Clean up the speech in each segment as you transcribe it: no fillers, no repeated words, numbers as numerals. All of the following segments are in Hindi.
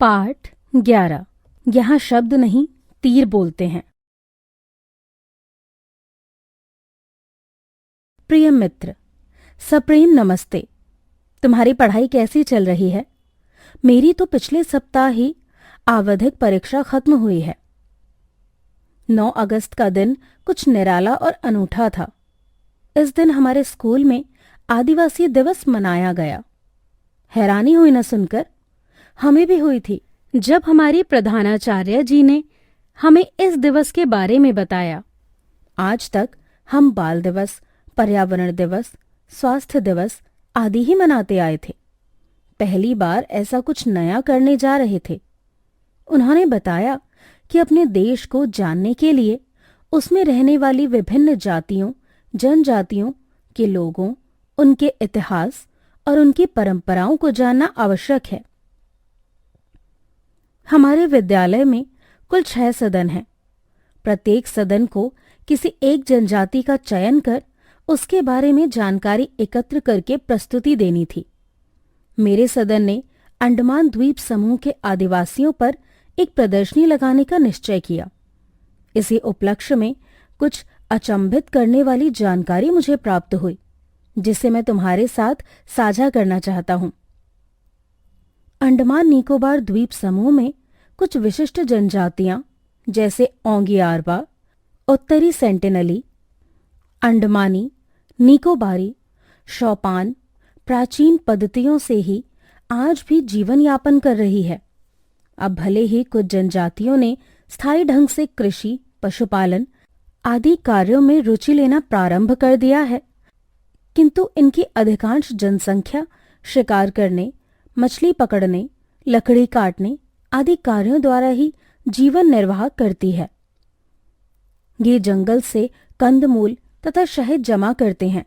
पाठ 11। यहाँ शब्द नहीं तीर बोलते हैं। प्रिय मित्र, सप्रेम नमस्ते। तुम्हारी पढ़ाई कैसी चल रही है? मेरी तो पिछले सप्ताह ही आवधिक परीक्षा खत्म हुई है। 9 अगस्त का दिन कुछ निराला और अनूठा था। इस दिन हमारे स्कूल में आदिवासी दिवस मनाया गया। हैरानी हुई न सुनकर? हमें भी हुई थी जब हमारी प्रधानाचार्य जी ने हमें इस दिवस के बारे में बताया। आज तक हम बाल दिवस, पर्यावरण दिवस, स्वास्थ्य दिवस आदि ही मनाते आए थे। पहली बार ऐसा कुछ नया करने जा रहे थे। उन्होंने बताया कि अपने देश को जानने के लिए उसमें रहने वाली विभिन्न जातियों, जनजातियों के लोगों, उनके इतिहास और उनकी परंपराओं को जानना आवश्यक है। हमारे विद्यालय में कुल 6 सदन हैं। प्रत्येक सदन को किसी एक जनजाति का चयन कर उसके बारे में जानकारी एकत्र करके प्रस्तुति देनी थी। मेरे सदन ने अंडमान द्वीप समूह के आदिवासियों पर एक प्रदर्शनी लगाने का निश्चय किया। इसी उपलक्ष्य में कुछ अचंभित करने वाली जानकारी मुझे प्राप्त हुई, जिसे मैं तुम्हारे साथ साझा करना चाहता हूं। अंडमान निकोबार द्वीप समूह में कुछ विशिष्ट जनजातियां जैसे ओंगियारवा, उत्तरी सेंटिनली, अंडमानी, निकोबारी, शौपान प्राचीन पद्धतियों से ही आज भी जीवन यापन कर रही है। अब भले ही कुछ जनजातियों ने स्थायी ढंग से कृषि, पशुपालन आदि कार्यों में रुचि लेना प्रारंभ कर दिया है, किंतु इनकी अधिकांश जनसंख्या शिकार करने, मछली पकड़ने, लकड़ी काटने आदि कार्यों द्वारा ही जीवन निर्वाह करती है। ये जंगल से कंदमूल तथा शहद जमा करते हैं।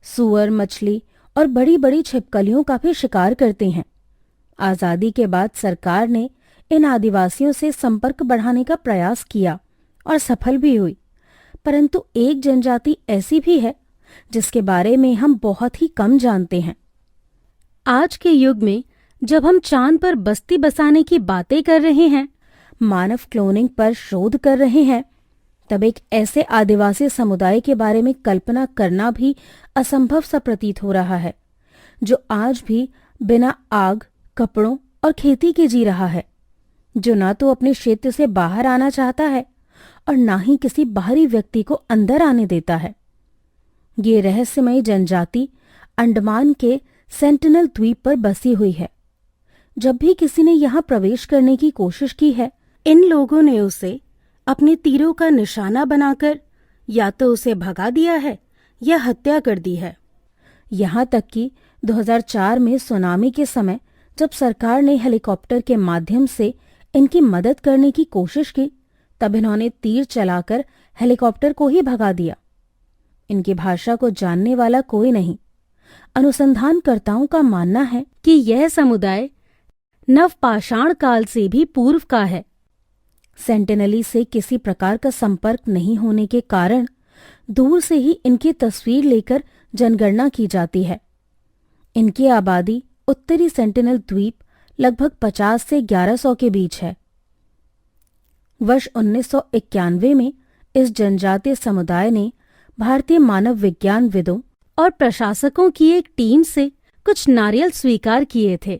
सूअर, मछली और बड़ी बड़ी छिपकलियों का भी शिकार करते हैं। आजादी के बाद सरकार ने इन आदिवासियों से संपर्क बढ़ाने का प्रयास किया और सफल भी हुई, परंतु एक जनजाति ऐसी भी है जिसके बारे में हम बहुत ही कम जानते हैं। आज के युग में जब हम चांद पर बस्ती बसाने की बातें कर रहे हैं, मानव क्लोनिंग पर शोध कर रहे हैं, तब एक ऐसे आदिवासी समुदाय के बारे में कल्पना करना भी असंभव सा प्रतीत हो रहा है, जो आज भी बिना आग, कपड़ों और खेती के जी रहा है, जो ना तो अपने क्षेत्र से बाहर आना चाहता है और ना ही किसी बाहरी व्यक्ति को अंदर आने देता है। ये रहस्यमयी जनजाति अंडमान के सेंटिनल द्वीप पर बसी हुई है। जब भी किसी ने यहाँ प्रवेश करने की कोशिश की है, इन लोगों ने उसे अपने तीरों का निशाना बनाकर या तो उसे भगा दिया है या हत्या कर दी है। यहाँ तक कि 2004 में सुनामी के समय जब सरकार ने हेलीकॉप्टर के माध्यम से इनकी मदद करने की कोशिश की, तब इन्होंने तीर चलाकर हेलीकॉप्टर को ही भगा दिया। इनकी भाषा को जानने वाला कोई नहीं। अनुसंधानकर्ताओं का मानना है कि यह समुदाय नवपाषाण काल से भी पूर्व का है। सेंटिनली से किसी प्रकार का संपर्क नहीं होने के कारण दूर से ही इनकी तस्वीर लेकर जनगणना की जाती है। इनकी आबादी उत्तरी सेंटिनल द्वीप लगभग 50 से 1100 के बीच है। वर्ष 1991 में इस जनजातीय समुदाय ने भारतीय मानव विज्ञानविदों और प्रशासकों की एक टीम से कुछ नारियल स्वीकार किए थे।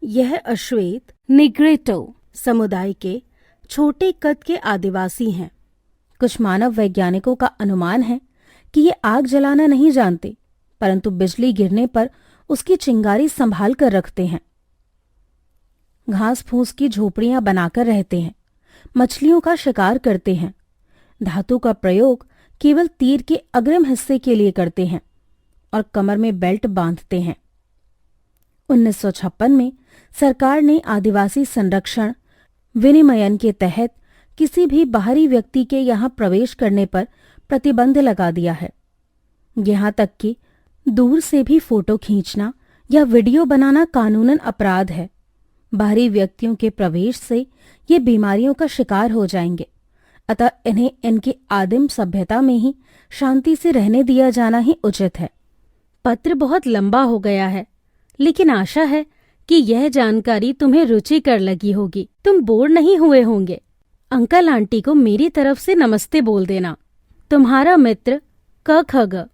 यह अश्वेत निग्रेटो समुदाय के छोटे कद के आदिवासी हैं। कुछ मानव वैज्ञानिकों का अनुमान है कि ये आग जलाना नहीं जानते, परंतु बिजली गिरने पर उसकी चिंगारी संभाल कर रखते हैं। घास फूस की झोपड़ियां बनाकर रहते हैं। मछलियों का शिकार करते हैं। धातु का प्रयोग केवल तीर के अग्रिम हिस्से के लिए करते हैं और कमर में बेल्ट बांधते हैं। 1956 में सरकार ने आदिवासी संरक्षण विनिमयन के तहत किसी भी बाहरी व्यक्ति के यहाँ प्रवेश करने पर प्रतिबंध लगा दिया है। यहाँ तक कि दूर से भी फोटो खींचना या वीडियो बनाना कानूनन अपराध है। बाहरी व्यक्तियों के प्रवेश से ये बीमारियों का शिकार हो जाएंगे, अतः इन्हें इनकी आदिम सभ्यता में ही शांति से रहने दिया जाना ही उचित है। पत्र बहुत लंबा हो गया है, लेकिन आशा है कि यह जानकारी तुम्हें रुचिकर लगी होगी। तुम बोर नहीं हुए होंगे। अंकल आंटी को मेरी तरफ से नमस्ते बोल देना। तुम्हारा मित्र क ख ग।